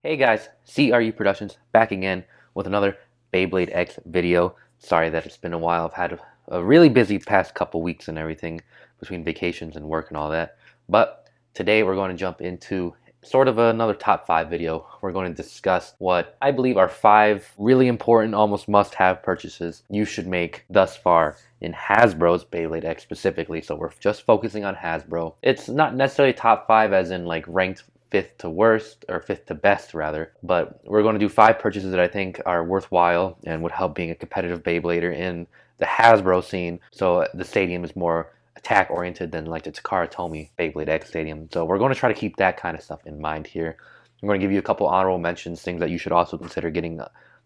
Hey guys, CRU Productions back again with another Beyblade X video. Sorry that it's been a while. I've had a really busy past couple weeks and everything between vacations and work and all that. But today we're going to jump into sort of another top 5 video. We're going to discuss what I believe are 5 really important, almost must-have purchases you should make thus far in Hasbro's Beyblade X specifically. So we're just focusing on Hasbro. It's not necessarily top 5 as in like ranked fifth to worst, or fifth to best rather, but we're going to do 5 purchases that I think are worthwhile and would help being a competitive Beyblader in the Hasbro scene. So the stadium is more attack oriented than like the Takara Tomy Beyblade X stadium. So we're going to try to keep that kind of stuff in mind here. I'm going to give you a couple honorable mentions, things that you should also consider getting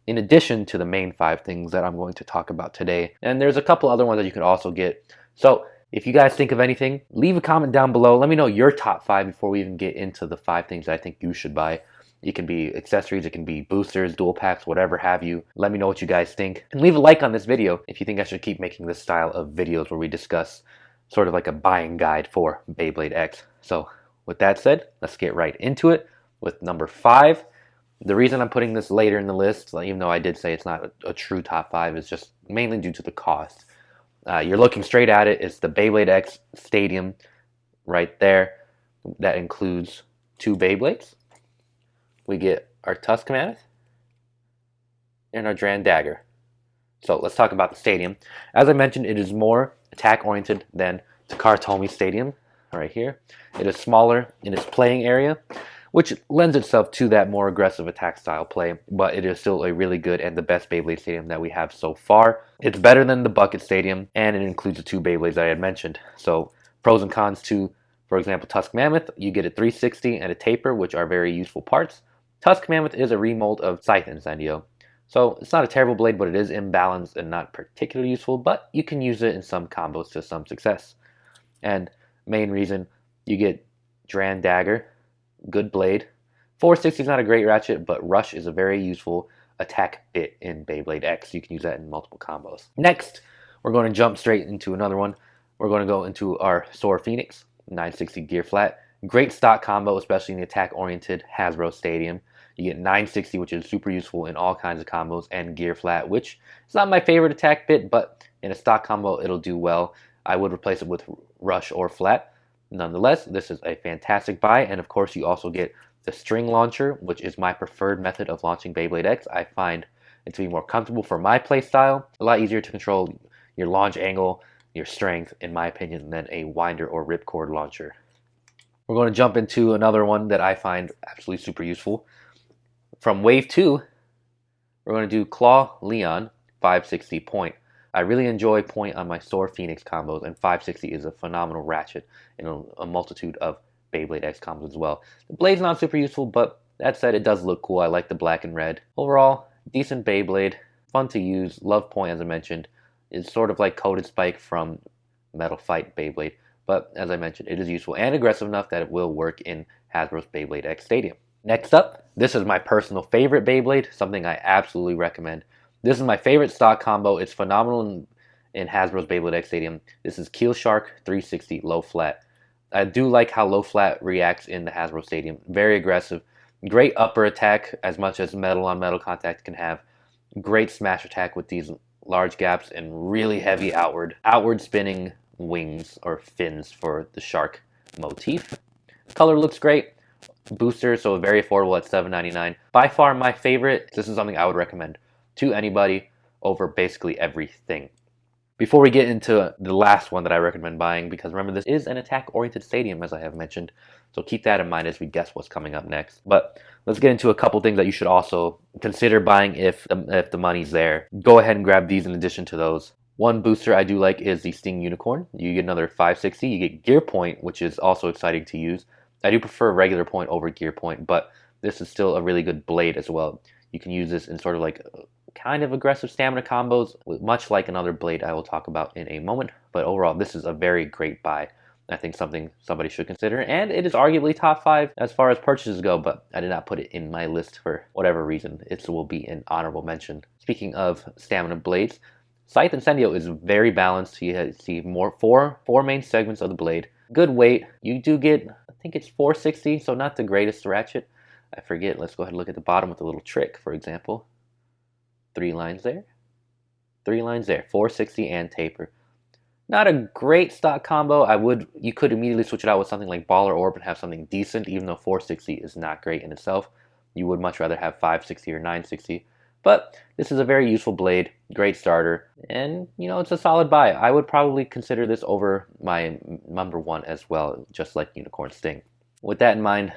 in addition to the main 5 things that I'm going to talk about today. And there's a couple other ones that you could also get. So if you guys think of anything, leave a comment down below. Let me know your top 5 before we even get into the 5 things that I think you should buy. It can be accessories, it can be boosters, dual packs, whatever have you. Let me know what you guys think. And leave a like on this video if you think I should keep making this style of videos where we discuss sort of like a buying guide for Beyblade X. So with that said, let's get right into it with number 5. The reason I'm putting this later in the list, even though I did say it's not a true top 5, is just mainly due to the cost. You're looking straight at it. It's the Beyblade X Stadium right there. That includes 2 Beyblades. We get our Tusk Mammoth and our Dran Dagger. So let's talk about the stadium. As I mentioned, it is more attack-oriented than Takara Tomy Stadium right here. It is smaller in its playing area, which lends itself to that more aggressive attack style play, but it is still a really good and the best Beyblade Stadium that we have so far. It's better than the Bucket Stadium, and it includes the 2 Beyblades I had mentioned. So pros and cons to, for example, Tusk Mammoth, you get a 360 and a taper, which are very useful parts. Tusk Mammoth is a remold of Scythe Incendio. So it's not a terrible blade, but it is imbalanced and not particularly useful, but you can use it in some combos to some success. And main reason, you get Dran Dagger, good blade. 460 is not a great ratchet, but Rush is a very useful attack bit in Beyblade X. You can use that in multiple combos. Next, we're going to jump straight into another one. We're going to go into our Soar Phoenix, 960 gear flat. Great stock combo, especially in the attack-oriented Hasbro Stadium. You get 960, which is super useful in all kinds of combos, and gear flat, which is not my favorite attack bit, but in a stock combo, it'll do well. I would replace it with Rush or flat. Nonetheless, this is a fantastic buy, and of course you also get the string launcher, which is my preferred method of launching Beyblade X. I find it to be more comfortable for my play style, a lot easier to control your launch angle, your strength, in my opinion, than a winder or ripcord launcher. We're going to jump into another one that I find absolutely super useful. From Wave 2, we're going to do Claw Leon 560 Point. I really enjoy Point on my Soar Phoenix combos, and 560 is a phenomenal ratchet in a multitude of Beyblade X combos as well. The blade's not super useful, but that said, it does look cool. I like the black and red. Overall, decent Beyblade, fun to use. Love Point, as I mentioned. It's sort of like Coated Spike from Metal Fight Beyblade, but as I mentioned, it is useful and aggressive enough that it will work in Hasbro's Beyblade X Stadium. Next up, this is my personal favorite Beyblade, something I absolutely recommend. This is my favorite stock combo. It's phenomenal in Hasbro's Beyblade X Stadium. This is Keel Shark 360 low flat. I do like how low flat reacts in the Hasbro Stadium. Very aggressive. Great upper attack, as much as metal on metal contact can have. Great smash attack with these large gaps and really heavy outward spinning wings or fins for the shark motif. Color looks great. Booster, so very affordable at $7.99. By far my favorite. This is something I would recommend to anybody over basically everything. Before we get into the last one that I recommend buying, because remember, this is an attack-oriented stadium, as I have mentioned, so keep that in mind as we guess what's coming up next. But let's get into a couple things that you should also consider buying if the money's there. Go ahead and grab these in addition to those. One booster I do like is the Sting Unicorn. You get another 560. You get Gear Point, which is also exciting to use. I do prefer regular Point over Gear Point, but this is still a really good blade as well. You can use this in sort of like kind of aggressive stamina combos, much like another blade I will talk about in a moment. But overall, this is a very great buy. I think something somebody should consider, and it is arguably top 5 as far as purchases go, but I did not put it in my list for whatever reason. It will be an honorable mention. Speaking of stamina blades, Scythe Incendio is very balanced. You see four main segments of the blade. Good weight. You do get, I think it's 460, so not the greatest ratchet. I forget. Let's go ahead and look at the bottom with a little trick, for example. 3 lines there. 3 lines there. 460 and taper. Not a great stock combo. You could immediately switch it out with something like Ball or Orb and have something decent, even though 460 is not great in itself. You would much rather have 560 or 960. But this is a very useful blade, great starter, and it's a solid buy. I would probably consider this over my number 1 as well, just like Unicorn Sting. With that in mind,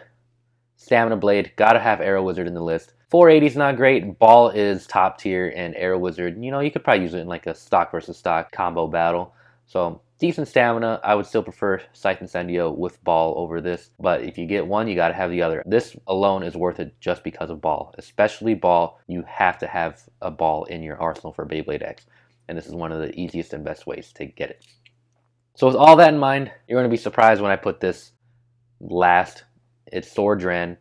Stamina Blade, gotta have Arrow Wizard in the list. 480 is not great, Ball is top tier, and Arrow Wizard, you could probably use it in like a stock versus stock combo battle. So, decent stamina. I would still prefer Scythe Incendio with Ball over this, but if you get one, you gotta have the other. This alone is worth it just because of Ball. Especially Ball, you have to have a Ball in your arsenal for Beyblade X, and this is one of the easiest and best ways to get it. So with all that in mind, you're gonna be surprised when I put this last. It's Soar Dran,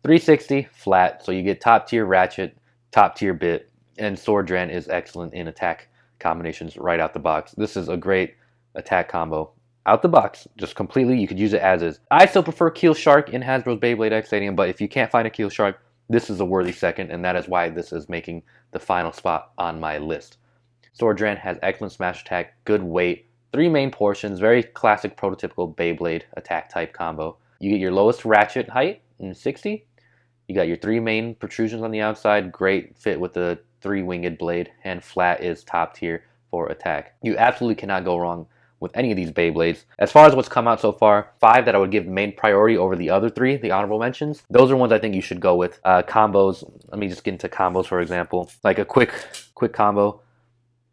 360 flat, so you get top tier Ratchet, top tier Bit, and Soar Dran is excellent in attack combinations right out the box. This is a great attack combo out the box, just completely. You could use it as is. I still prefer Keel Shark in Hasbro's Beyblade X Stadium, but if you can't find a Keel Shark, this is a worthy second, and that is why this is making the final spot on my list. Soar Dran has excellent smash attack, good weight, 3 main portions, very classic prototypical Beyblade attack type combo. You get your lowest ratchet height in 60. You got your 3 main protrusions on the outside, great fit with the 3 winged blade, and flat is top tier for attack. You absolutely cannot go wrong with any of these Beyblades. As far as what's come out so far, 5 that I would give main priority over the other 3, the honorable mentions, those are ones I think you should go with. Combos, let me just get into combos for example. Like a quick combo,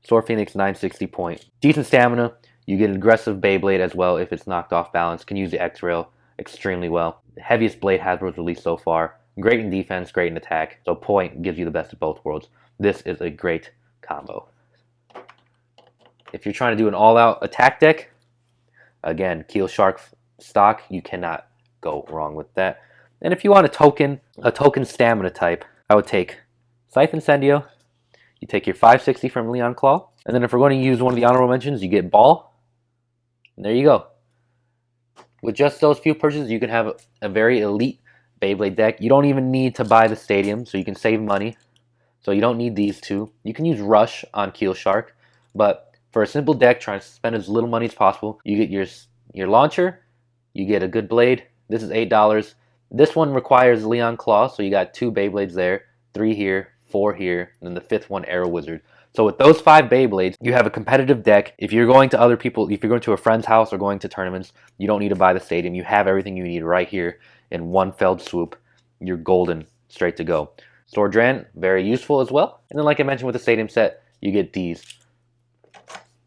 Soar Phoenix 960 point. Decent stamina, you get an aggressive Beyblade as well if it's knocked off balance, can use the X-Rail extremely well. The heaviest blade Hasbro's released so far. Great in defense, great in attack, so point gives you the best of both worlds. This is a great combo. If you're trying to do an all-out attack deck, again, Keel Shark stock, you cannot go wrong with that. And if you want a token stamina type, I would take Scythe Incendio, you take your 560 from Leon Claw, and then if we're going to use one of the honorable mentions, you get Ball, and there you go. With just those few purchases, you can have a very elite Beyblade deck. You don't even need to buy the stadium, so you can save money. So you don't need these two. You can use Rush on Keel Shark, but for a simple deck, try to spend as little money as possible. You get your launcher, you get a good blade. This is $8. This one requires Leon Claw, so you got 2 Beyblades there, 3 here, 4 here, and then the 5th one, Arrow Wizard. So with those 5 Beyblades, you have a competitive deck. If you're going to other people, if you're going to a friend's house or going to tournaments, you don't need to buy the stadium. You have everything you need right here in one felled swoop. You're golden, straight to go. Soar Dran, very useful as well. And then like I mentioned with the stadium set, you get these.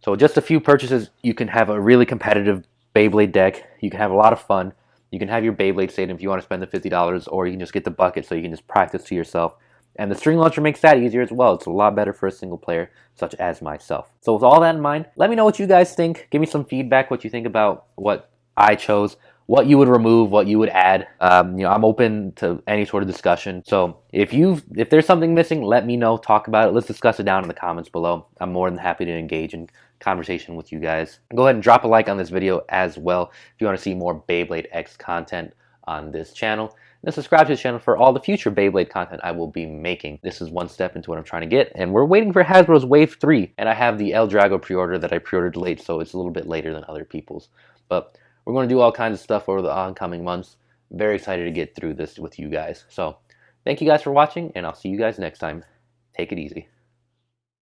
So just a few purchases, you can have a really competitive Beyblade deck. You can have a lot of fun. You can have your Beyblade stadium if you want to spend the $50, or you can just get the bucket so you can just practice to yourself. And the string launcher makes that easier as well. It's a lot better for a single player, such as myself. So with all that in mind, let me know what you guys think. Give me some feedback, what you think about what I chose, what you would remove, what you would add. I'm open to any sort of discussion. So if there's something missing, let me know, talk about it. Let's discuss it down in the comments below. I'm more than happy to engage in conversation with you guys. Go ahead and drop a like on this video as well if you want to see more Beyblade X content on this channel. And subscribe to the channel for all the future Beyblade content I will be making. This is one step into what I'm trying to get, and we're waiting for Hasbro's Wave 3, and I have the El Drago pre-order that I pre-ordered late, so it's a little bit later than other people's. But we're going to do all kinds of stuff over the oncoming months. Very excited to get through this with you guys. So thank you guys for watching, and I'll see you guys next time. Take it easy.